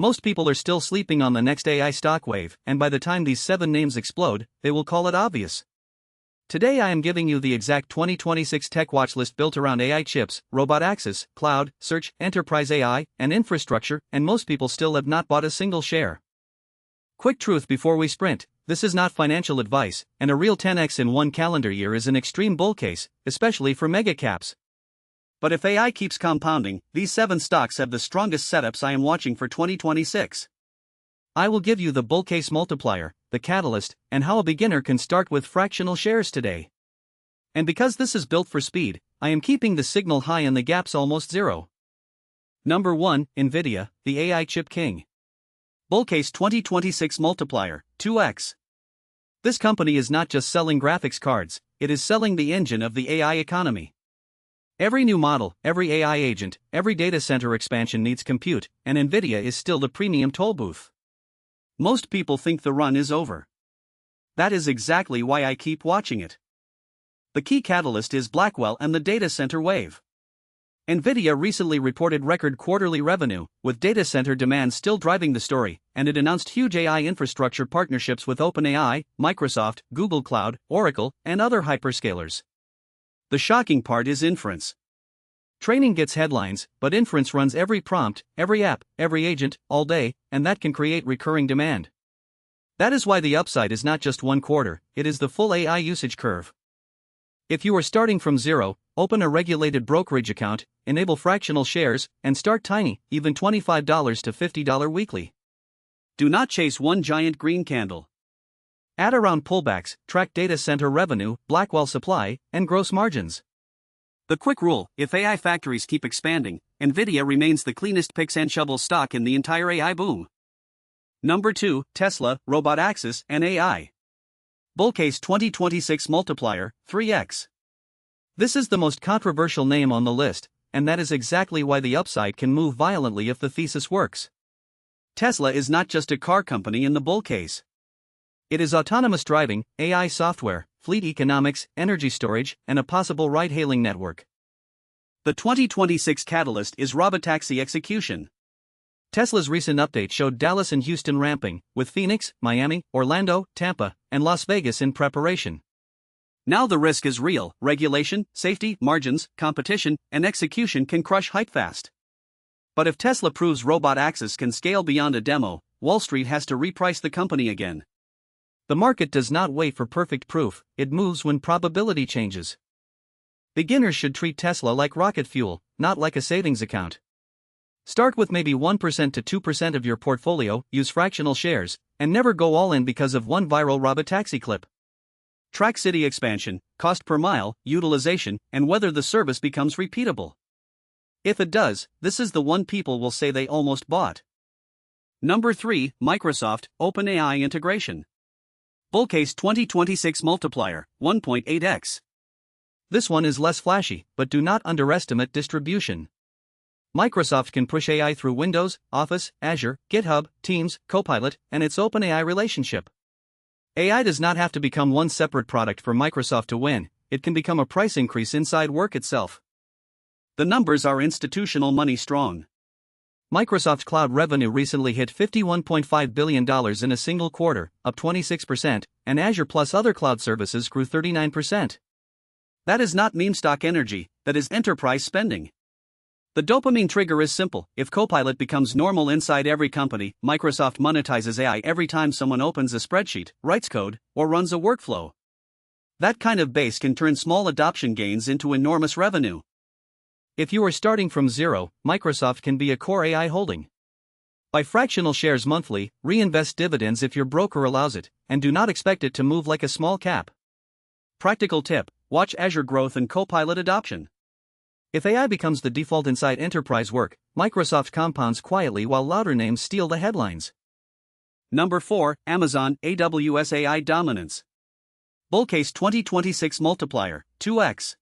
Most people are still sleeping on the next AI stock wave, and by the time these 7 names explode, they will call it obvious. Today I am giving you the exact 2026 tech watch list built around AI chips, robotaxis, cloud, search, enterprise AI, and infrastructure, and most people still have not bought a single share. Quick truth before we sprint: this is not financial advice, and a real 10x in one calendar year is an extreme bull case, especially for mega caps. But if AI keeps compounding, these 7 stocks have the strongest setups I am watching for 2026. I will give you the bull case multiplier, the catalyst, and how a beginner can start with fractional shares today. And because this is built for speed, I am keeping the signal high and the gaps almost zero. Number 1, NVIDIA, the AI chip king. Bull case 2026 multiplier, 2x. This company is not just selling graphics cards, it is selling the engine of the AI economy. Every new model, every AI agent, every data center expansion needs compute, and NVIDIA is still the premium toll booth. Most people think the run is over. That is exactly why I keep watching it. The key catalyst is Blackwell and the data center wave. NVIDIA recently reported record quarterly revenue, with data center demand still driving the story, and it announced huge AI infrastructure partnerships with OpenAI, Microsoft, Google Cloud, Oracle, and other hyperscalers. The shocking part is inference. Training gets headlines, but inference runs every prompt, every app, every agent, all day, and that can create recurring demand. That is why the upside is not just one quarter, it is the full AI usage curve. If you are starting from zero, open a regulated brokerage account, enable fractional shares, and start tiny, even $25 to $50 weekly. Do not chase one giant green candle. Add around pullbacks, track data center revenue, Blackwell supply, and gross margins. The quick rule: if AI factories keep expanding, NVIDIA remains the cleanest picks and shovels stock in the entire AI boom. Number 2, Tesla, robotaxis, and AI. Bull case 2026 multiplier, 3x. This is the most controversial name on the list, and that is exactly why the upside can move violently if the thesis works. Tesla is not just a car company in the bull case. It is autonomous driving, AI software, fleet economics, energy storage, and a possible ride-hailing network. The 2026 catalyst is robotaxi execution. Tesla's recent update showed Dallas and Houston ramping, with Phoenix, Miami, Orlando, Tampa, and Las Vegas in preparation. Now the risk is real: regulation, safety, margins, competition, and execution can crush hype fast. But if Tesla proves robotaxis can scale beyond a demo, Wall Street has to reprice the company again. The market does not wait for perfect proof, it moves when probability changes. Beginners should treat Tesla like rocket fuel, not like a savings account. Start with maybe 1% to 2% of your portfolio, use fractional shares, and never go all in because of one viral robotaxi clip. Track city expansion, cost per mile, utilization, and whether the service becomes repeatable. If it does, this is the one people will say they almost bought. Number 3, Microsoft, OpenAI integration. Bull case 2026 multiplier, 1.8x. This one is less flashy, but do not underestimate distribution. Microsoft can push AI through Windows, Office, Azure, GitHub, Teams, Copilot, and its OpenAI relationship. AI does not have to become one separate product for Microsoft to win, it can become a price increase inside work itself. The numbers are institutional money strong. Microsoft Cloud revenue recently hit $51.5 billion in a single quarter, up 26%, and Azure plus other cloud services grew 39%. That is not meme stock energy, that is enterprise spending. The dopamine trigger is simple: if Copilot becomes normal inside every company, Microsoft monetizes AI every time someone opens a spreadsheet, writes code, or runs a workflow. That kind of base can turn small adoption gains into enormous revenue. If you are starting from zero, Microsoft can be a core AI holding. Buy fractional shares monthly, reinvest dividends if your broker allows it, and do not expect it to move like a small cap. Practical tip: watch Azure growth and Copilot adoption. If AI becomes the default inside enterprise work, Microsoft compounds quietly while louder names steal the headlines. Number 4, Amazon, AWS AI dominance. Bull case 2026 multiplier, 2x.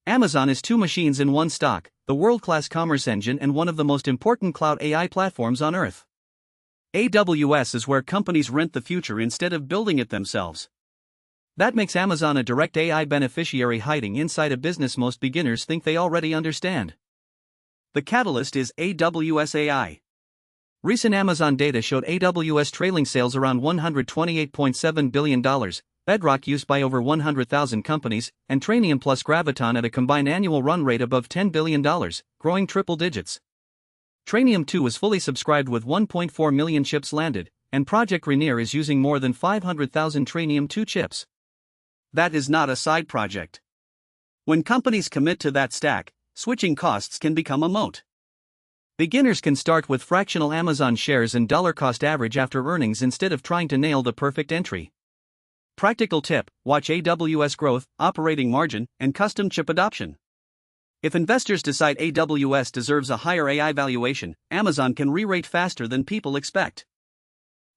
Amazon is 2 machines in one stock, the world-class commerce engine and one of the most important cloud AI platforms on earth. AWS is where companies rent the future instead of building it themselves. That makes Amazon a direct AI beneficiary hiding inside a business most beginners think they already understand. The catalyst is AWS AI. Recent Amazon data showed AWS trailing sales around $128.7 billion, Bedrock used by over 100,000 companies, and Trainium plus Graviton at a combined annual run rate above $10 billion, growing triple digits. Trainium 2 is fully subscribed with 1.4 million chips landed, and Project Rainier is using more than 500,000 Trainium 2 chips. That is not a side project. When companies commit to that stack, switching costs can become a moat. Beginners can start with fractional Amazon shares and dollar cost average after earnings instead of trying to nail the perfect entry. Practical tip: watch AWS growth, operating margin, and custom chip adoption. If investors decide AWS deserves a higher AI valuation, Amazon can re-rate faster than people expect.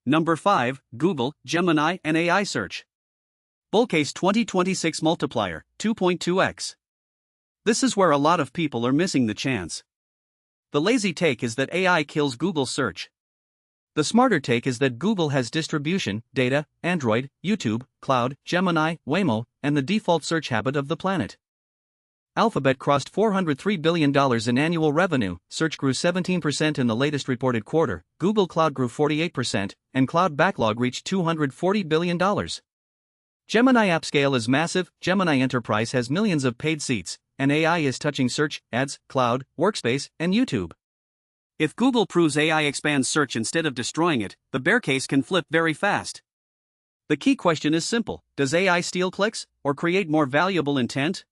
Number 5, Google, Gemini, and AI search. Bull case 2026 multiplier, 2.2x. This is where a lot of people are missing the chance. The lazy take is that AI kills Google search. The smarter take is that Google has distribution, data, Android, YouTube, Cloud, Gemini, Waymo, and the default search habit of the planet. Alphabet crossed $403 billion in annual revenue, search grew 17% in the latest reported quarter, Google Cloud grew 48%, and cloud backlog reached $240 billion. Gemini app scale is massive, Gemini Enterprise has millions of paid seats, and AI is touching search, ads, cloud, workspace, and YouTube. If Google proves AI expands search instead of destroying it, the bear case can flip very fast. The key question is simple: does AI steal clicks, or create more valuable intent?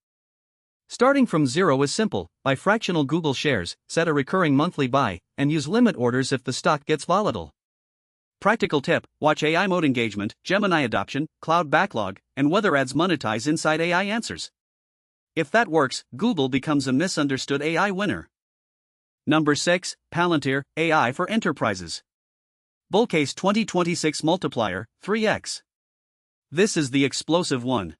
Starting from zero is simple: buy fractional Google shares, set a recurring monthly buy, and use limit orders if the stock gets volatile. Practical tip: watch AI mode engagement, Gemini adoption, cloud backlog, and whether ads monetize inside AI answers. If that works, Google becomes a misunderstood AI winner. Number 6, Palantir, AI for enterprises. Bull case 2026 multiplier, 3x. This is the explosive one.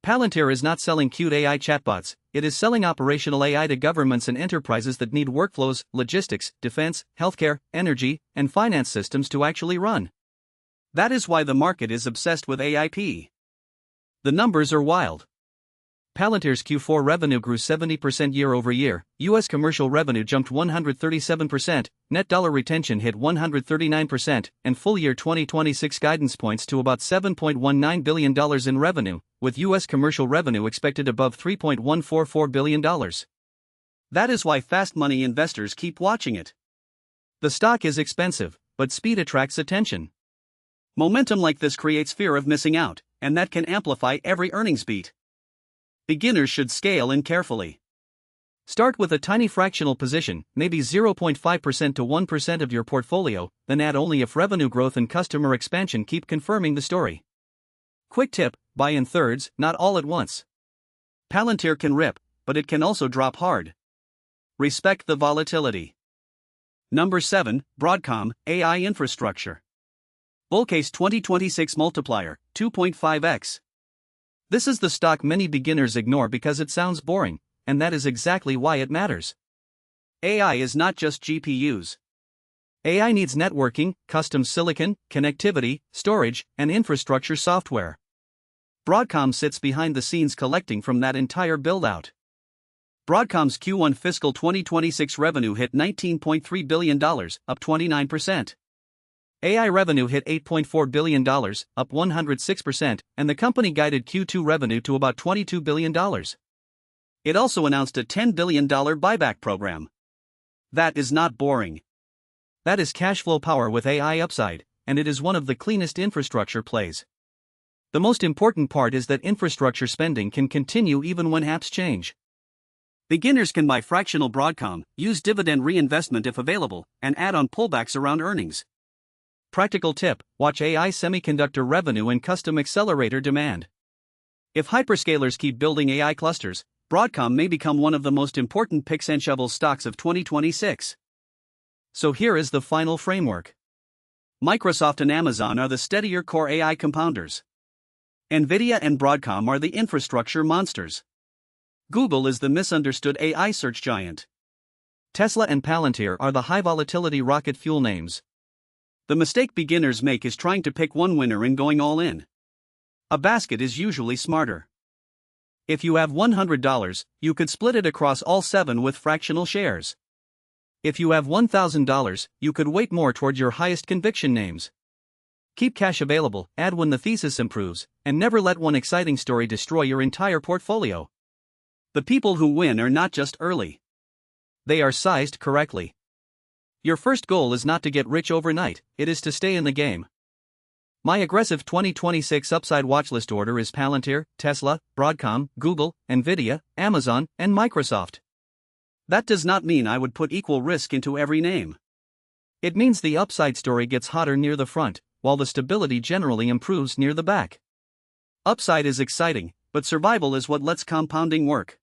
Palantir is not selling cute AI chatbots, it is selling operational AI to governments and enterprises that need workflows, logistics, defense, healthcare, energy, and finance systems to actually run. That is why the market is obsessed with AIP. The numbers are wild. Palantir's Q4 revenue grew 70% year-over-year, U.S. commercial revenue jumped 137%, net dollar retention hit 139%, and full-year 2026 guidance points to about $7.19 billion in revenue, with U.S. commercial revenue expected above $3.144 billion. That is why fast money investors keep watching it. The stock is expensive, but speed attracts attention. Momentum like this creates fear of missing out, and that can amplify every earnings beat. Beginners should scale in carefully. Start with a tiny fractional position, maybe 0.5% to 1% of your portfolio, then add only if revenue growth and customer expansion keep confirming the story. Quick tip: buy in thirds, not all at once. Palantir can rip, but it can also drop hard. Respect the volatility. Number 7, Broadcom, AI infrastructure. Bull case 2026 multiplier, 2.5x. This is the stock many beginners ignore because it sounds boring, and that is exactly why it matters. AI is not just GPUs. AI needs networking, custom silicon, connectivity, storage, and infrastructure software. Broadcom sits behind the scenes collecting from that entire build-out. Broadcom's Q1 fiscal 2026 revenue hit $19.3 billion, up 29%. AI revenue hit $8.4 billion, up 106%, and the company guided Q2 revenue to about $22 billion. It also announced a $10 billion buyback program. That is not boring. That is cash flow power with AI upside, and it is one of the cleanest infrastructure plays. The most important part is that infrastructure spending can continue even when apps change. Beginners can buy fractional Broadcom, use dividend reinvestment if available, and add on pullbacks around earnings. Practical tip: watch AI semiconductor revenue and custom accelerator demand. If hyperscalers keep building AI clusters, Broadcom may become one of the most important picks and shovels stocks of 2026. So here is the final framework. Microsoft and Amazon are the steadier core AI compounders. NVIDIA and Broadcom are the infrastructure monsters. Google is the misunderstood AI search giant. Tesla and Palantir are the high volatility rocket fuel names. The mistake beginners make is trying to pick one winner and going all in. A basket is usually smarter. If you have $100, you could split it across all 7 with fractional shares. If you have $1,000, you could weight more toward your highest conviction names. Keep cash available, add when the thesis improves, and never let one exciting story destroy your entire portfolio. The people who win are not just early. They are sized correctly. Your first goal is not to get rich overnight, it is to stay in the game. My aggressive 2026 upside watchlist order is Palantir, Tesla, Broadcom, Google, NVIDIA, Amazon, and Microsoft. That does not mean I would put equal risk into every name. It means the upside story gets hotter near the front, while the stability generally improves near the back. Upside is exciting, but survival is what lets compounding work.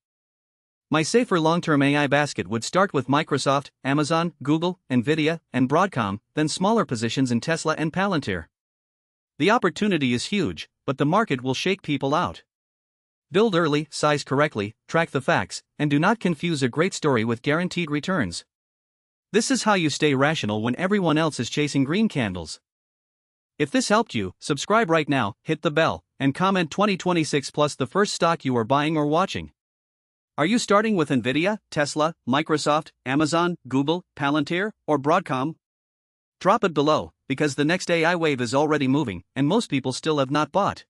My safer long-term AI basket would start with Microsoft, Amazon, Google, NVIDIA, and Broadcom, then smaller positions in Tesla and Palantir. The opportunity is huge, but the market will shake people out. Build early, size correctly, track the facts, and do not confuse a great story with guaranteed returns. This is how you stay rational when everyone else is chasing green candles. If this helped you, subscribe right now, hit the bell, and comment 2026 plus the first stock you are buying or watching. Are you starting with NVIDIA, Tesla, Microsoft, Amazon, Google, Palantir, or Broadcom? Drop it below, because the next AI wave is already moving, and most people still have not bought.